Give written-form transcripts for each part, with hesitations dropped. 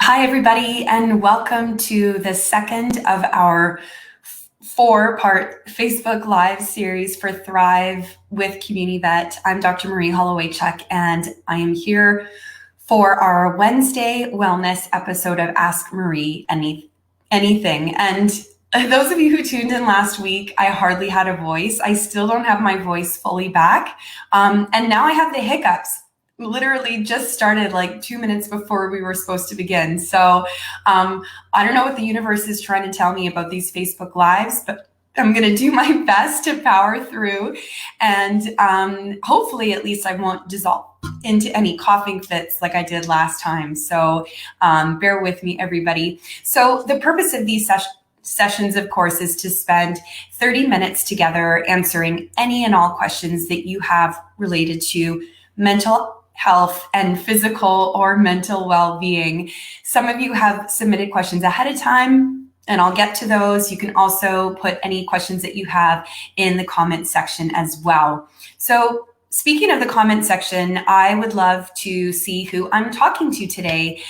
Hi, everybody, and welcome to the second of our four-part Facebook Live series for Thrive with CommuniVet. I'm Dr. Marie Holloway-Chuck, and I am here for our Wednesday wellness episode of Ask Marie Anything. And those of you who tuned in last week, I hardly had a voice. I still don't have my voice fully back. And now I have the hiccups. Literally just started like 2 minutes before we were supposed to begin. So I don't know what the universe is trying to tell me about these Facebook Lives, but I'm going to do my best to power through. And hopefully at least I won't dissolve into any coughing fits like I did last time. So bear with me, everybody. So the purpose of these sessions, of course, is to spend 30 minutes together answering any and all questions that you have related to mental health and physical or mental well-being. Some of you have submitted questions ahead of time, and I'll get to those. You can also put any questions that you have in the comment section as well. So speaking of the comment section, I would love to see who I'm talking to today.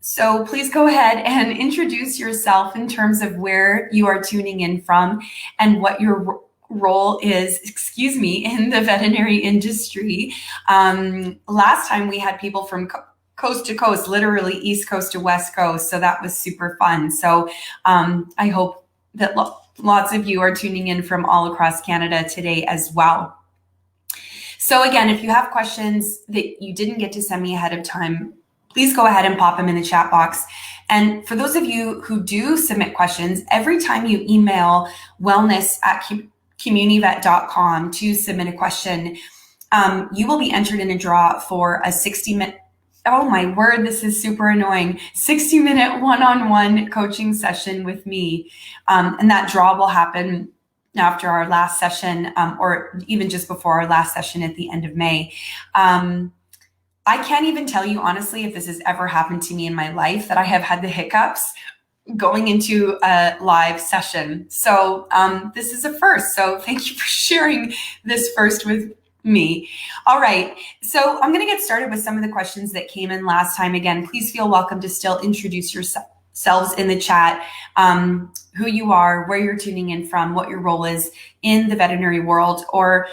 So please go ahead and introduce yourself in terms of where you are tuning in from and what your role is, in the veterinary industry. Last time we had people from coast to coast, literally East Coast to West Coast. So that was super fun. So I hope that lots of you are tuning in from all across Canada today as well. So again, if you have questions that you didn't get to send me ahead of time, please go ahead and pop them in the chat box. And for those of you who do submit questions, every time you email wellness@communivet.com to submit a question, you will be entered in a draw for a 60-minute, oh my word, this is super annoying, 60-minute one-on-one coaching session with me. And that draw will happen after our last session, or even just before our last session at the end of May. I can't even tell you honestly if this has ever happened to me in my life, that I have had the hiccups going into a live session. So this is a first. So thank you for sharing this first with me. All right. So I'm going to get started with some of the questions that came in last time. Again, please feel welcome to still introduce yourselves in the chat, who you are, where you're tuning in from, what your role is in the veterinary world, or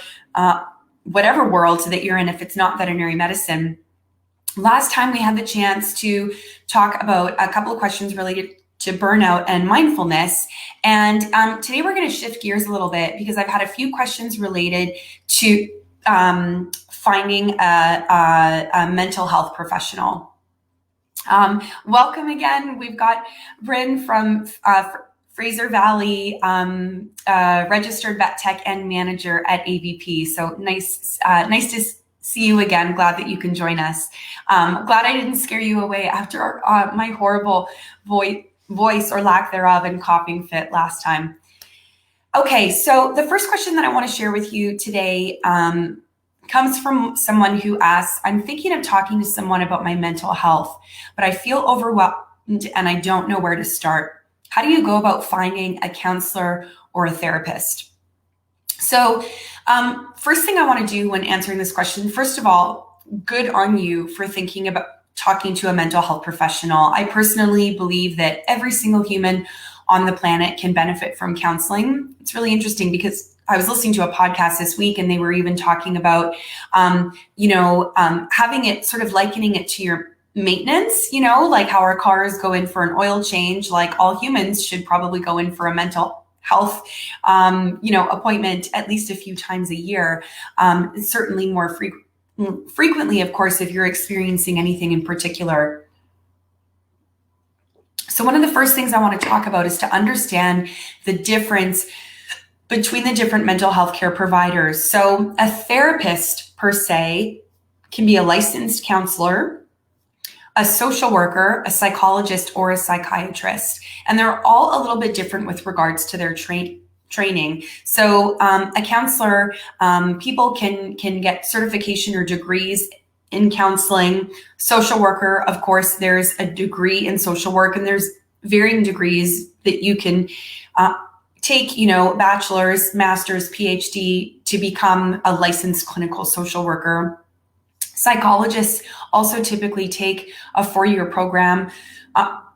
whatever world that you're in if it's not veterinary medicine. Last time we had the chance to talk about a couple of questions related to burnout and mindfulness. And today we're going to shift gears a little bit because I've had a few questions related to finding a mental health professional. Welcome again. We've got Bryn from Fraser Valley, registered vet tech and manager at AVP. So nice to see you again. Glad that you can join us. Glad I didn't scare you away after my horrible voice or lack thereof and coughing fit last time. Okay, so the first question that I want to share with you today comes from someone who asks, I'm thinking of talking to someone about my mental health, but I feel overwhelmed and I don't know where to start. How do you go about finding a counselor or a therapist? So first thing I want to do when answering this question, first of all, good on you for thinking about talking to a mental health professional. I personally believe that every single human on the planet can benefit from counseling. It's really interesting because I was listening to a podcast this week and they were even talking about, having it sort of likening it to your maintenance, like how our cars go in for an oil change, like all humans should probably go in for a mental health, appointment at least a few times a year. Certainly more frequently, of course, if you're experiencing anything in particular. So one of the first things I want to talk about is to understand the difference between the different mental health care providers. So a therapist per se can be a licensed counselor, a social worker, a psychologist, or a psychiatrist. And they're all a little bit different with regards to their training. So a counselor, people can get certification or degrees in counseling. Social worker, of course, there's a degree in social work and there's varying degrees that you can take, bachelor's, master's, PhD to become a licensed clinical social worker. Psychologists also typically take a 4-year program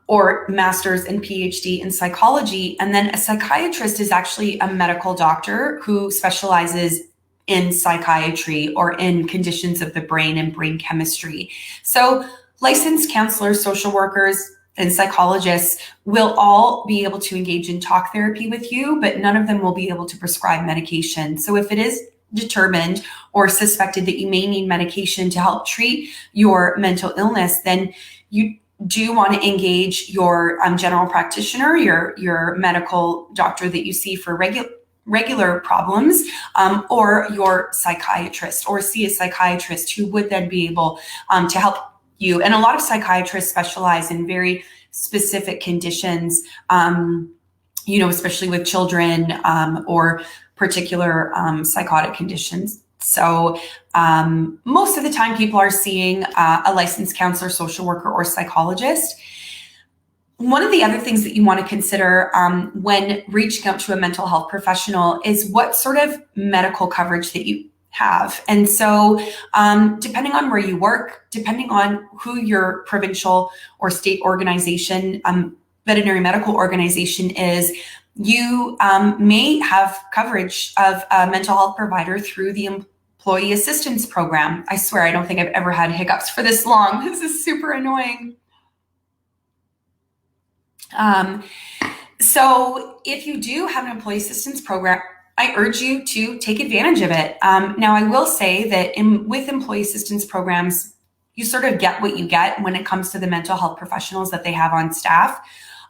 or master's and PhD in psychology. And then a psychiatrist is actually a medical doctor who specializes in psychiatry or in conditions of the brain and brain chemistry. So licensed counselors, social workers, and psychologists will all be able to engage in talk therapy with you, but none of them will be able to prescribe medication. So if it is determined or suspected that you may need medication to help treat your mental illness, then you do want to engage your general practitioner, your medical doctor that you see for regular problems, or your psychiatrist, or see a psychiatrist who would then be able to help you. And a lot of psychiatrists specialize in very specific conditions, especially with children or particular psychotic conditions. So most of the time people are seeing a licensed counselor, social worker, or psychologist. One of the other things that you want to consider when reaching out to a mental health professional is what sort of medical coverage that you have. And so depending on where you work, depending on who your provincial or state organization, veterinary medical organization is, you may have coverage of a mental health provider through the Employee Assistance Program. I swear, I don't think I've ever had hiccups for this long. This is super annoying. So if you do have an Employee Assistance Program, I urge you to take advantage of it. Now, I will say that with Employee Assistance Programs, you sort of get what you get when it comes to the mental health professionals that they have on staff.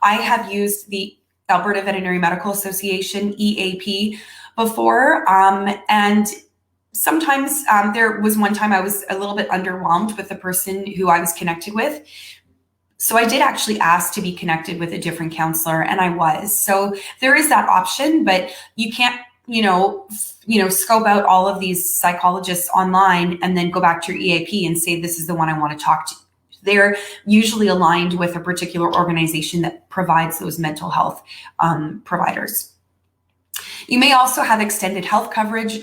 I have used the Alberta Veterinary Medical Association, EAP, before, and sometimes there was one time I was a little bit underwhelmed with the person who I was connected with. So I did actually ask to be connected with a different counselor, and I was. So there is that option, but you can't, scope out all of these psychologists online and then go back to your EAP and say, this is the one I want to talk to. They're usually aligned with a particular organization that provides those mental health providers. You may also have extended health coverage.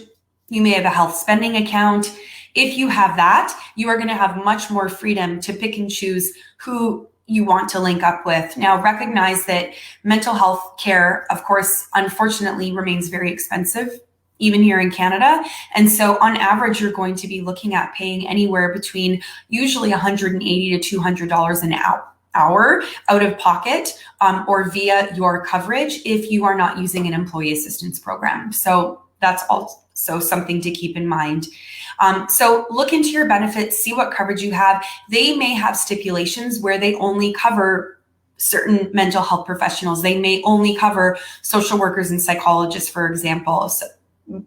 You may have a health spending account. If you have that, you are going to have much more freedom to pick and choose who you want to link up with. Now, recognize that mental health care, of course, unfortunately remains very expensive, even here in Canada. And so on average, you're going to be looking at paying anywhere between usually $180 to $200 an hour out of pocket or via your coverage if you are not using an employee assistance program. So that's also something to keep in mind. So look into your benefits, see what coverage you have. They may have stipulations where they only cover certain mental health professionals. They may only cover social workers and psychologists, for example. So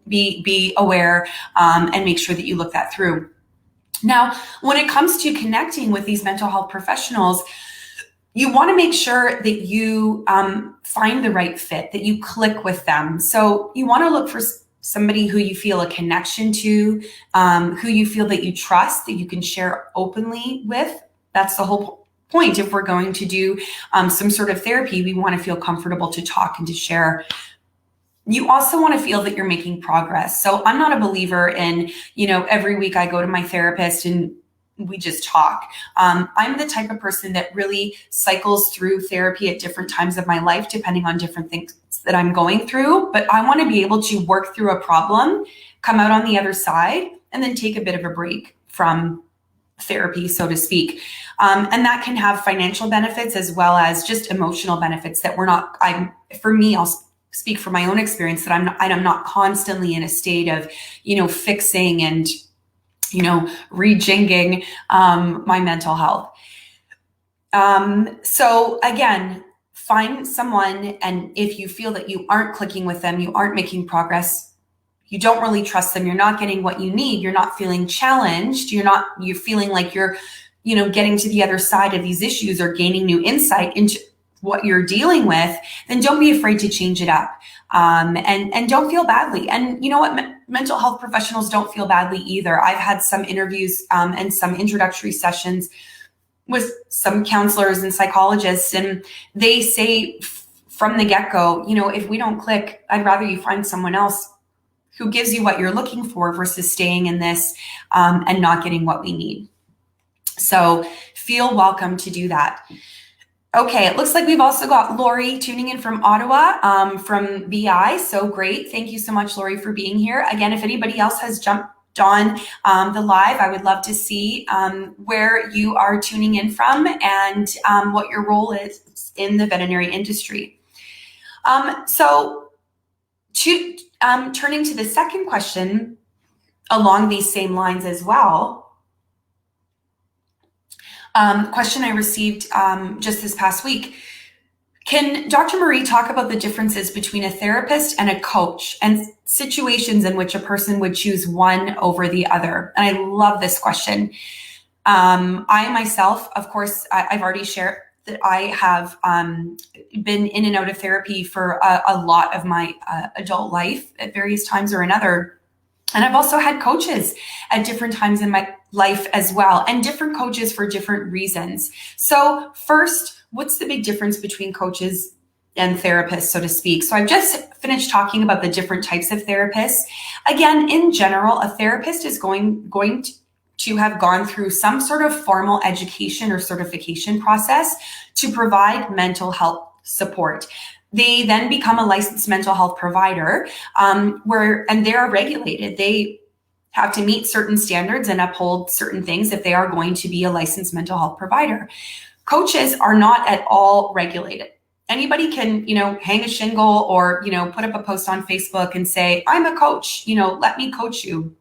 be aware and make sure that you look that through. Now, when it comes to connecting with these mental health professionals, you want to make sure that you find the right fit, that you click with them. So you want to look for somebody who you feel a connection to, who you feel that you trust, that you can share openly with. That's the whole point. If we're going to do some sort of therapy, we want to feel comfortable to talk and to share. You also want to feel that you're making progress. So I'm not a believer in, every week I go to my therapist and we just talk. I'm the type of person that really cycles through therapy at different times of my life, depending on different things that I'm going through. But I want to be able to work through a problem, come out on the other side, and then take a bit of a break from therapy, so to speak. And that can have financial benefits as well as just emotional benefits that for me, I'll speak from my own experience, that I'm not constantly in a state of, fixing and rejigging my mental health. So again, find someone, and if you feel that you aren't clicking with them, you aren't making progress, you don't really trust them, you're not getting what you need, you're not feeling challenged, you're feeling like you're, getting to the other side of these issues or gaining new insight into what you're dealing with, then don't be afraid to change it up. And don't feel badly. And you know what? Mental health professionals don't feel badly either. I've had some interviews and some introductory sessions with some counselors and psychologists, and they say from the get-go, if we don't click, I'd rather you find someone else who gives you what you're looking for versus staying in this and not getting what we need. So feel welcome to do that. Okay, it looks like we've also got Lori tuning in from Ottawa from BI. So great. Thank you so much, Lori, for being here. Again, if anybody else has jumped on the live, I would love to see where you are tuning in from and what your role is in the veterinary industry. Turning to the second question along these same lines as well. Question I received just this past week. Can Dr. Marie talk about the differences between a therapist and a coach and situations in which a person would choose one over the other? And I love this question. I myself, of course, I've already shared that I have been in and out of therapy for a lot of my adult life at various times or another. And I've also had coaches at different times in my life as well, and different coaches for different reasons. So first, what's the big difference between coaches and therapists, so to speak? So I've just finished talking about the different types of therapists. Again, in general, a therapist is going to have gone through some sort of formal education or certification process to provide mental health support. They then become a licensed mental health provider and they are regulated. They have to meet certain standards and uphold certain things if they are going to be a licensed mental health provider. Coaches are not at all regulated. Anybody can, hang a shingle or, put up a post on Facebook and say, I'm a coach, let me coach you.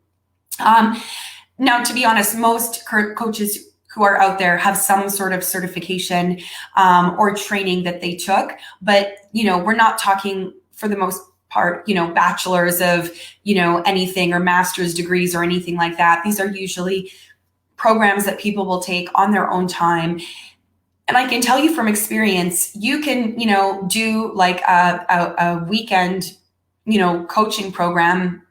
Now, to be honest, most current coaches who are out there have some sort of certification or training that they took. But, we're not talking for the most part, bachelor's of, anything or master's degrees or anything like that. These are usually programs that people will take on their own time. And I can tell you from experience, you can, do like a weekend, coaching program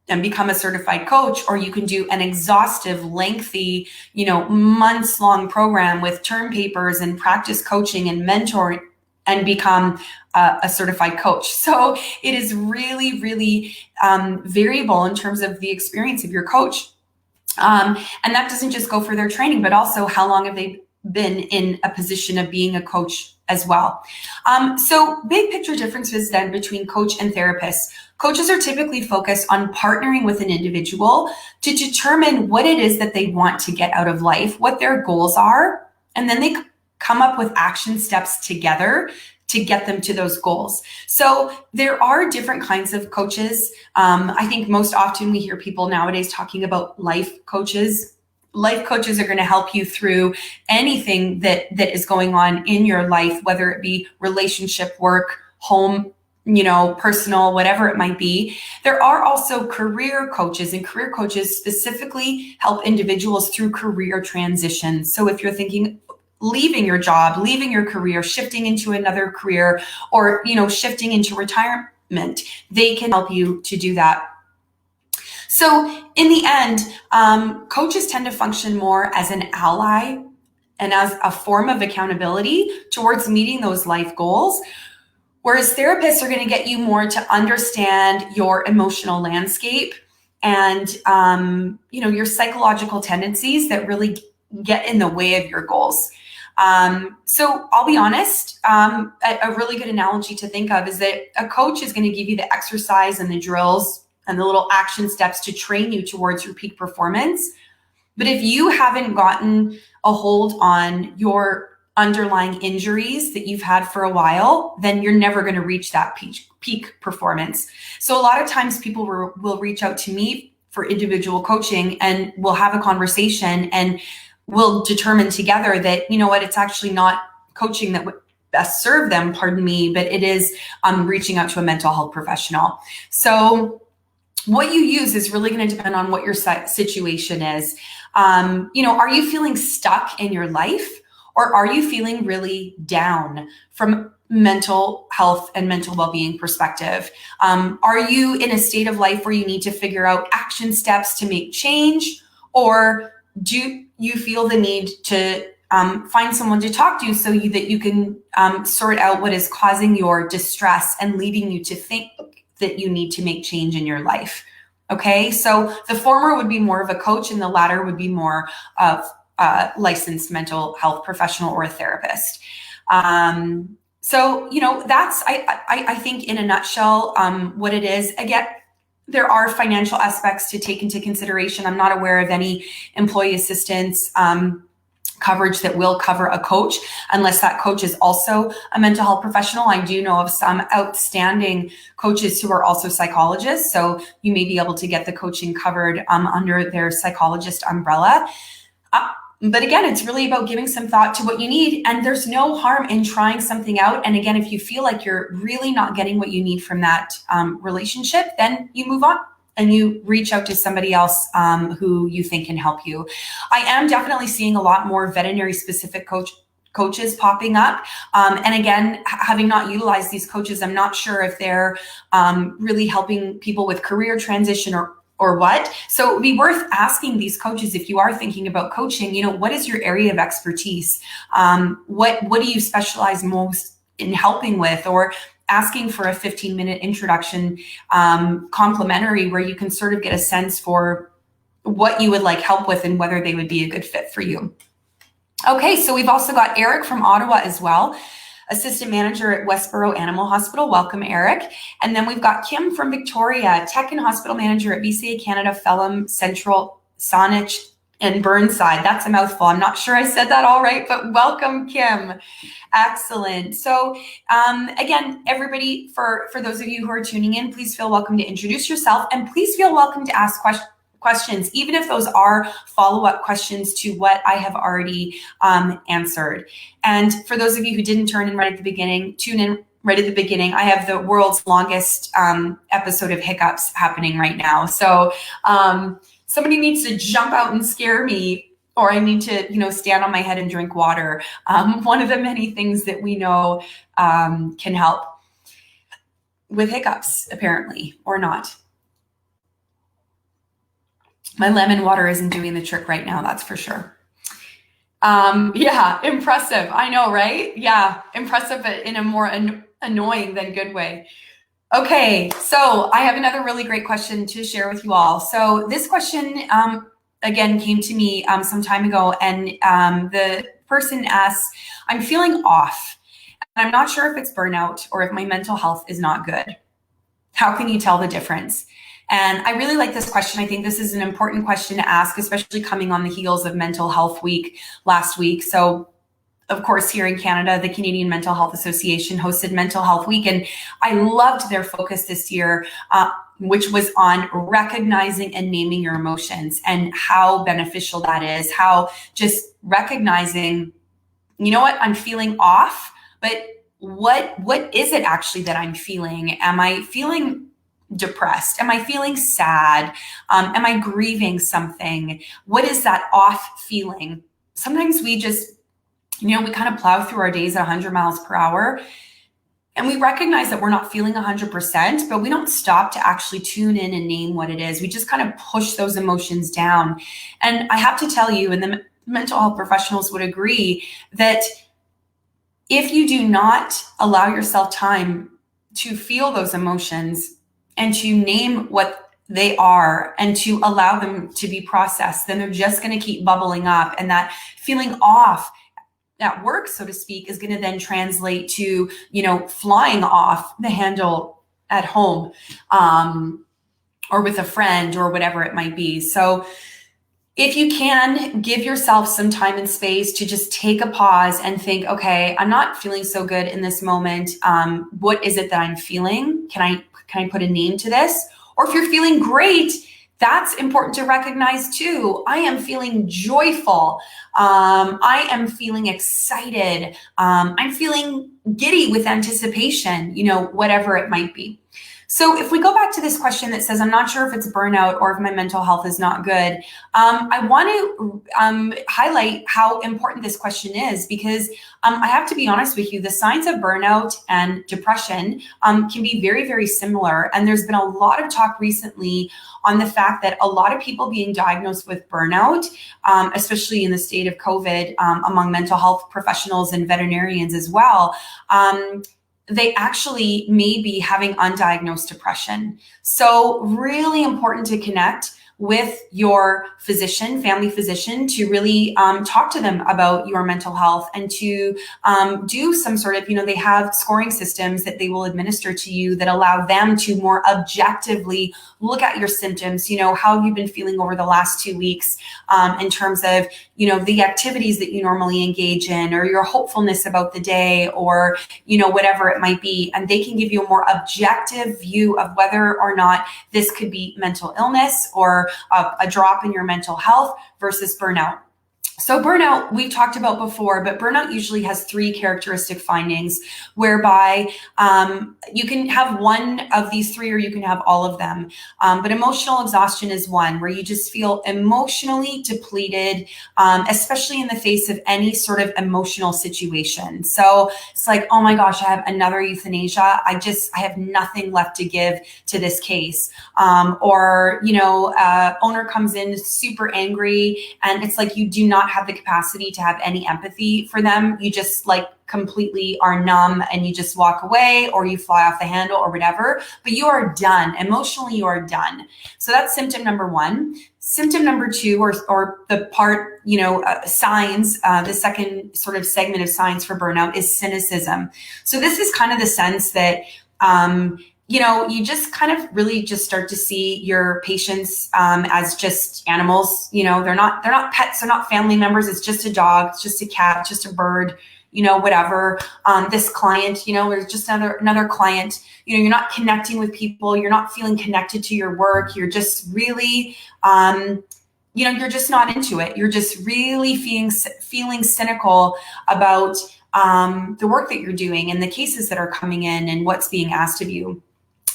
and become a certified coach, or you can do an exhaustive, lengthy, months-long program with term papers and practice coaching and mentoring and become a certified coach. So it is really, really variable in terms of the experience of your coach. And that doesn't just go for their training, but also how long have they been in a position of being a coach as well. So big picture differences then between coach and therapist. Coaches are typically focused on partnering with an individual to determine what it is that they want to get out of life, what their goals are, and then they come up with action steps together to get them to those goals. So there are different kinds of coaches. I think most often we hear people nowadays talking about life coaches. Life coaches are going to help you through anything that is going on in your life, whether it be relationship, work, home, personal, whatever it might be. There are also career coaches, and career coaches specifically help individuals through career transitions. So if you're thinking leaving your job, leaving your career, shifting into another career, or, shifting into retirement, they can help you to do that. So in the end, coaches tend to function more as an ally and as a form of accountability towards meeting those life goals, whereas therapists are going to get you more to understand your emotional landscape and, your psychological tendencies that really get in the way of your goals. So I'll be honest, a really good analogy to think of is that a coach is going to give you the exercise and the drills and the little action steps to train you towards your peak performance. But if you haven't gotten a hold on your underlying injuries that you've had for a while, then you're never going to reach that peak performance. So a lot of times people will reach out to me for individual coaching, and we'll have a conversation and we'll determine together that, it's actually not coaching that would best serve them, pardon me, but it is reaching out to a mental health professional. So what you use is really going to depend on what your situation is. Are you feeling stuck in your life, or are you feeling really down from mental health and mental well-being perspective? Are you in a state of life where you need to figure out action steps to make change, or do you feel the need to find someone to talk to so that you can sort out what is causing your distress and leading you to think that you need to make change in your life? Okay, so the former would be more of a coach and the latter would be more of a licensed mental health professional or a therapist. So, that's, I think in a nutshell, what it is. Again, there are financial aspects to take into consideration. I'm not aware of any employee assistance coverage that will cover a coach unless that coach is also a mental health professional. I do know of some outstanding coaches who are also psychologists, so you may be able to get the coaching covered under their psychologist umbrella. But again, it's really about giving some thought to what you need, and there's no harm in trying something out. And again, if you feel like you're really not getting what you need from that relationship, then you move on and you reach out to somebody else who you think can help you. I am definitely seeing a lot more veterinary specific coaches popping up. And again, having not utilized these coaches, I'm not sure if they're really helping people with career transition or what. So it would be worth asking these coaches, if you are thinking about coaching, what is your area of expertise? What do you specialize most in helping with? Or asking for a 15-minute introduction complimentary where you can sort of get a sense for what you would like help with and whether they would be a good fit for you. Okay, so we've also got Eric from Ottawa as well, assistant manager at Westboro Animal Hospital. Welcome, Eric. And then we've got Kim from Victoria, tech and hospital manager at BCA Canada, Phelim, Central, Saanich, and Burnside. That's a mouthful. I'm not sure I said that all right, but welcome, Kim. Excellent. So again, everybody, for those of you who are tuning in, please feel welcome to introduce yourself, and please feel welcome to ask questions, even if those are follow-up questions to what I have already answered. And for those of you who didn't tune in right at the beginning, I have the world's longest episode of hiccups happening right now. So somebody needs to jump out and scare me, or I need to, stand on my head and drink water. One of the many things that we know can help with hiccups, apparently, or not. My lemon water isn't doing the trick right now, that's for sure. Yeah, impressive. I know, right? Yeah, impressive, but in a more annoying than good way. Okay, so I have another really great question to share with you all. So this question, again, came to me some time ago, and the person asks, I'm feeling off. I'm not sure if it's burnout or if my mental health is not good. How can you tell the difference? And I really like this question. I think this is an important question to ask, especially coming on the heels of Mental Health Week last week. So, of course, here in Canada, the Canadian Mental Health Association hosted Mental Health Week, and I loved their focus this year, which was on recognizing and naming your emotions and how beneficial that is, how just recognizing, I'm feeling off, but what is it actually that I'm feeling? Am I feeling depressed? Am I feeling sad? Am I grieving something? What is that off feeling? Sometimes we just, we kind of plow through our days at 100 miles per hour, and we recognize that we're not feeling 100%, but we don't stop to actually tune in and name what it is. We just kind of push those emotions down. And I have to tell you, and the mental health professionals would agree, that if you do not allow yourself time to feel those emotions and to name what they are and to allow them to be processed, then they're just going to keep bubbling up. And that feeling off at work, so to speak, is going to then translate to, flying off the handle at home or with a friend or whatever it might be. So if you can give yourself some time and space to just take a pause and think, okay, I'm not feeling so good in this moment. What is it that I'm feeling? Can I put a name to this? Or if you're feeling great, that's important to recognize too. I am feeling joyful. I am feeling excited. I'm feeling giddy with anticipation, whatever it might be. So if we go back to this question that says, I'm not sure if it's burnout or if my mental health is not good, I want to highlight how important this question is, because I have to be honest with you, the signs of burnout and depression can be very, very similar. And there's been a lot of talk recently on the fact that a lot of people being diagnosed with burnout, especially in the state of COVID, among mental health professionals and veterinarians as well, they actually may be having undiagnosed depression. So really important to connect with your physician, family physician, to really talk to them about your mental health and to do some sort of, they have scoring systems that they will administer to you that allow them to more objectively look at your symptoms. How have you been feeling over the last 2 weeks in terms of, the activities that you normally engage in, or your hopefulness about the day, or, whatever it might be. And they can give you a more objective view of whether or not this could be mental illness or a drop in your mental health versus burnout. So burnout, we've talked about before, but burnout usually has 3 characteristic findings whereby you can have one of these 3 or you can have all of them. But emotional exhaustion is one where you just feel emotionally depleted, especially in the face of any sort of emotional situation. So it's like, oh my gosh, I have another euthanasia. I have nothing left to give to this case. Or, owner comes in super angry and it's like you do not have the capacity to have any empathy for them. You just completely are numb and you just walk away, or you fly off the handle or whatever, but you are done. Emotionally, you are done. So that's symptom number 1. Symptom number 2, or the part, signs, the second sort of segment of signs for burnout is cynicism. So this is kind of the sense that, you just kind of really just start to see your patients as just animals. They're not pets, they're not family members. It's just a dog, it's just a cat, just a bird, whatever. This client, there's just another client. You're not connecting with people. You're not feeling connected to your work. You're just really, you're just not into it. You're just really feeling cynical about the work that you're doing and the cases that are coming in and what's being asked of you.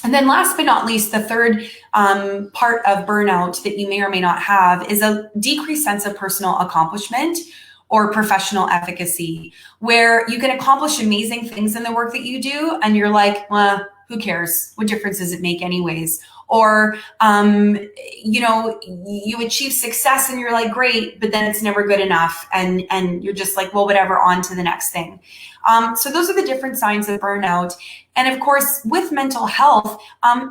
And then last but not least, the third part of burnout that you may or may not have is a decreased sense of personal accomplishment or professional efficacy, where you can accomplish amazing things in the work that you do and you're like, well, who cares? What difference does it make anyways? Or, you achieve success and you're like, great, but then it's never good enough. And you're just like, well, whatever, on to the next thing. So those are the different signs of burnout. And of course, with mental health,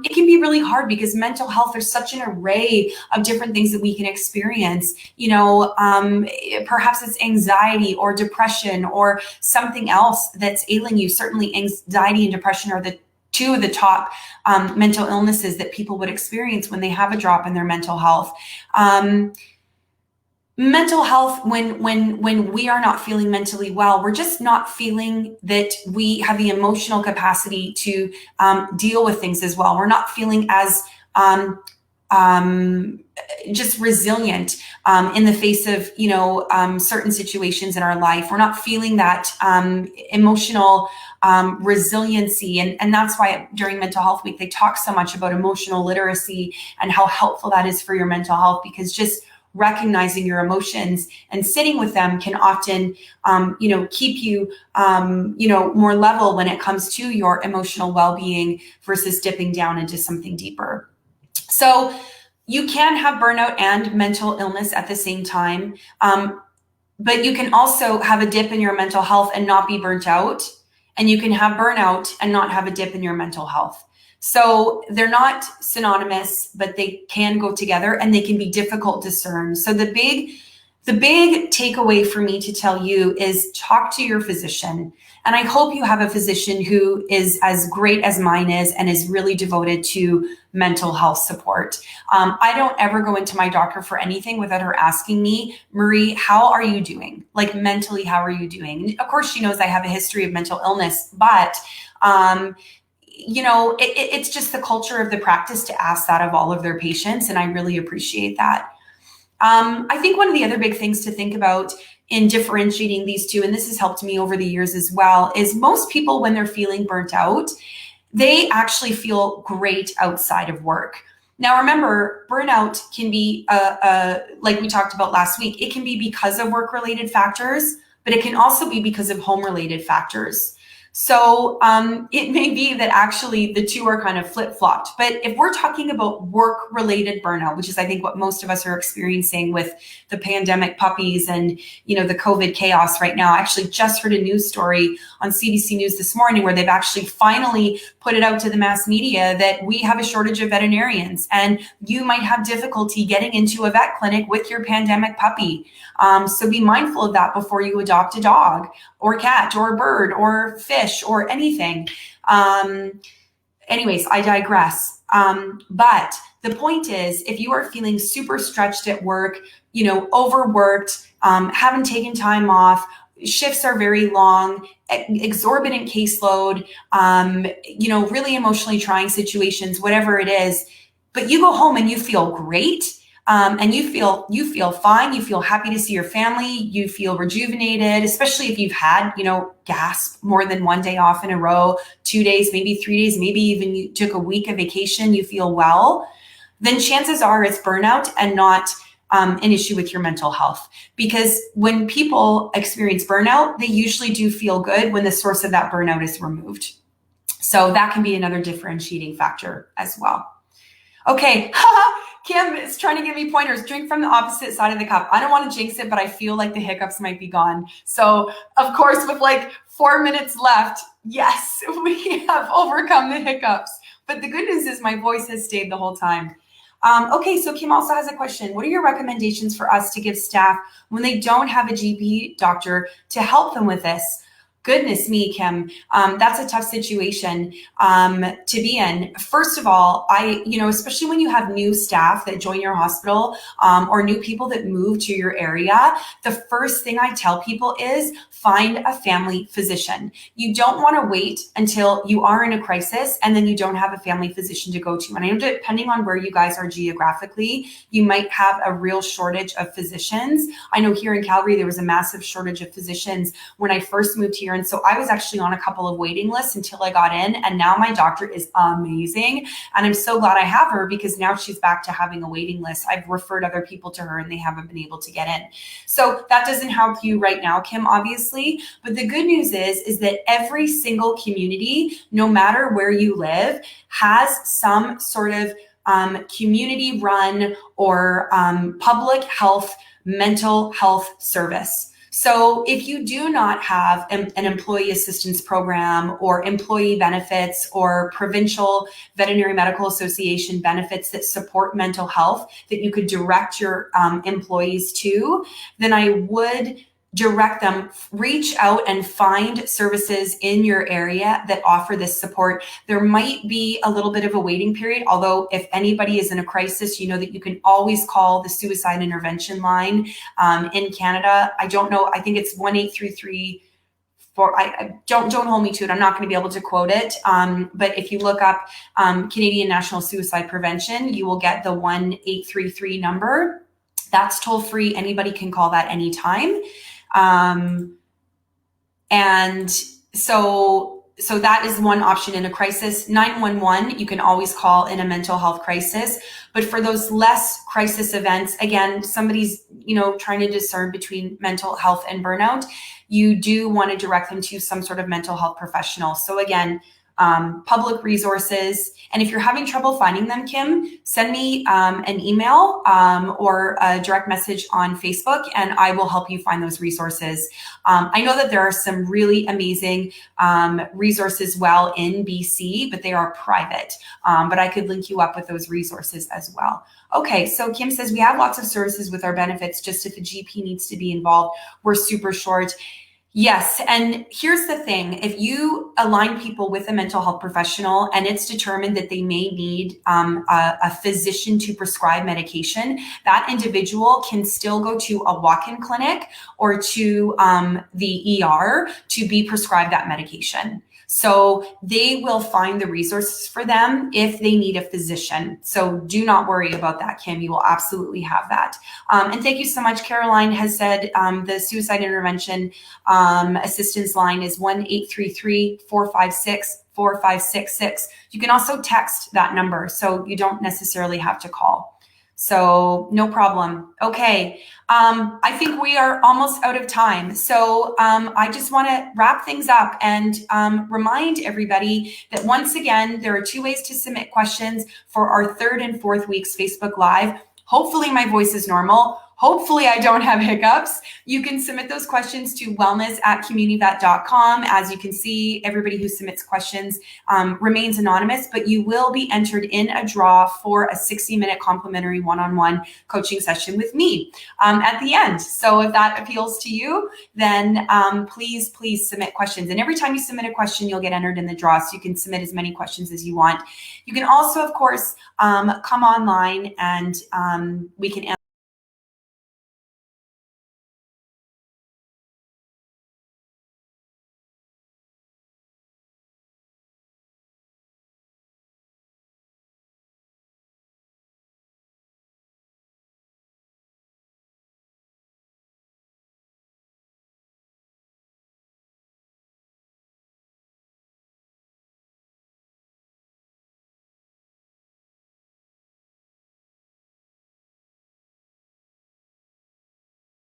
it can be really hard because mental health, there's such an array of different things that we can experience. Perhaps it's anxiety or depression or something else that's ailing you. Certainly anxiety and depression are the 2 of the top mental illnesses that people would experience when they have a drop in their mental health. Mental health, when we are not feeling mentally well, we're just not feeling that we have the emotional capacity to deal with things as well. We're not feeling as just resilient in the face of certain situations in our life. We're not feeling that emotional resiliency, and that's why during Mental Health Week they talk so much about emotional literacy and how helpful that is for your mental health, because just recognizing your emotions and sitting with them can often, keep you, more level when it comes to your emotional well-being versus dipping down into something deeper. So you can have burnout and mental illness at the same time, but you can also have a dip in your mental health and not be burnt out, and you can have burnout and not have a dip in your mental health. So they're not synonymous, but they can go together and they can be difficult to discern. So the big takeaway for me to tell you is talk to your physician. And I hope you have a physician who is as great as mine is and is really devoted to mental health support. I don't ever go into my doctor for anything without her asking me, Marie, how are you doing? Like mentally, how are you doing? Of course, she knows I have a history of mental illness, but it's just the culture of the practice to ask that of all of their patients. And I really appreciate that. I think one of the other big things to think about in differentiating these 2, and this has helped me over the years as well, is most people, when they're feeling burnt out, they actually feel great outside of work. Now, remember, burnout can be, like we talked about last week, it can be because of work-related factors, but it can also be because of home-related factors. So it may be that actually the two are kind of flip-flopped. But if we're talking about work-related burnout, which is I think what most of us are experiencing with the pandemic puppies and the COVID chaos right now. I actually just heard a news story on CBC News this morning where they've actually finally put it out to the mass media that we have a shortage of veterinarians and you might have difficulty getting into a vet clinic with your pandemic puppy. So be mindful of that before you adopt a dog or cat or bird or fish or anything. Anyways, I digress. But the point is, if you are feeling super stretched at work, overworked, haven't taken time off, shifts are very long, exorbitant caseload, really emotionally trying situations, whatever it is, but you go home and you feel great. And you feel fine. You feel happy to see your family. You feel rejuvenated, especially if you've had, gasp, more than one day off in a row, 2 days, maybe 3 days, maybe even you took a week of vacation, you feel well, then chances are it's burnout and not an issue with your mental health. Because when people experience burnout, they usually do feel good when the source of that burnout is removed. So that can be another differentiating factor as well. Okay, Kim is trying to give me pointers. Drink from the opposite side of the cup. I don't want to jinx it, but I feel like the hiccups might be gone. So, of course, with like 4 minutes left, yes, we have overcome the hiccups. But the good news is my voice has stayed the whole time. Okay, so Kim also has a question. What are your recommendations for us to give staff when they don't have a GP doctor to help them with this? Goodness me, Kim, that's a tough situation to be in. First of all, especially when you have new staff that join your hospital or new people that move to your area, the first thing I tell people is find a family physician. You don't want to wait until you are in a crisis and then you don't have a family physician to go to. And I know depending on where you guys are geographically, you might have a real shortage of physicians. I know here in Calgary, there was a massive shortage of physicians when I first moved here. And so I was actually on a couple of waiting lists until I got in. And now my doctor is amazing. And I'm so glad I have her because now she's back to having a waiting list. I've referred other people to her and they haven't been able to get in. So that doesn't help you right now, Kim, obviously. But the good news is that every single community, no matter where you live, has some sort of community run or public health, mental health service. So if you do not have an employee assistance program or employee benefits or provincial veterinary medical association benefits that support mental health that you could direct your employees to, then I would direct them, reach out and find services in your area that offer this support. There might be a little bit of a waiting period, although if anybody is in a crisis, you know that you can always call the suicide intervention line in Canada. I don't know, I think it's 1-833 don't hold me to it. I'm not going to be able to quote it. But if you look up Canadian National Suicide Prevention, you will get the 1-833 number. That's toll free. Anybody can call that anytime. And so that is one option in a crisis. 911, you can always call in a mental health crisis. But for those less crisis events, again, somebody's, trying to discern between mental health and burnout, you do want to direct them to some sort of mental health professional. So again, public resources. And if you're having trouble finding them, Kim, send me an email or a direct message on Facebook, and I will help you find those resources. I know that there are some really amazing resources well in BC, but they are private. But I could link you up with those resources as well. Okay, so Kim says, we have lots of services with our benefits, just if a GP needs to be involved, we're super short. Yes. And here's the thing. If you align people with a mental health professional and it's determined that they may need a physician to prescribe medication, that individual can still go to a walk-in clinic or to the ER to be prescribed that medication. So they will find the resources for them if they need a physician. So do not worry about that, Kim. You will absolutely have that. And thank you so much. Caroline has said the suicide intervention assistance line is 1-833-456-4566. You can also text that number, so you don't necessarily have to call. So no problem. Okay. I think we are almost out of time. So I just want to wrap things up and remind everybody that once again, there are 2 ways to submit questions for our 3rd and 4th weeks Facebook Live. Hopefully my voice is normal. Hopefully I don't have hiccups. You can submit those questions to wellness@communityvet.com. As you can see, everybody who submits questions remains anonymous, but you will be entered in a draw for a 60-minute complimentary one-on-one coaching session with me at the end. So if that appeals to you, then please submit questions. And every time you submit a question, you'll get entered in the draw. So you can submit as many questions as you want. You can also, of course, come online and we can answer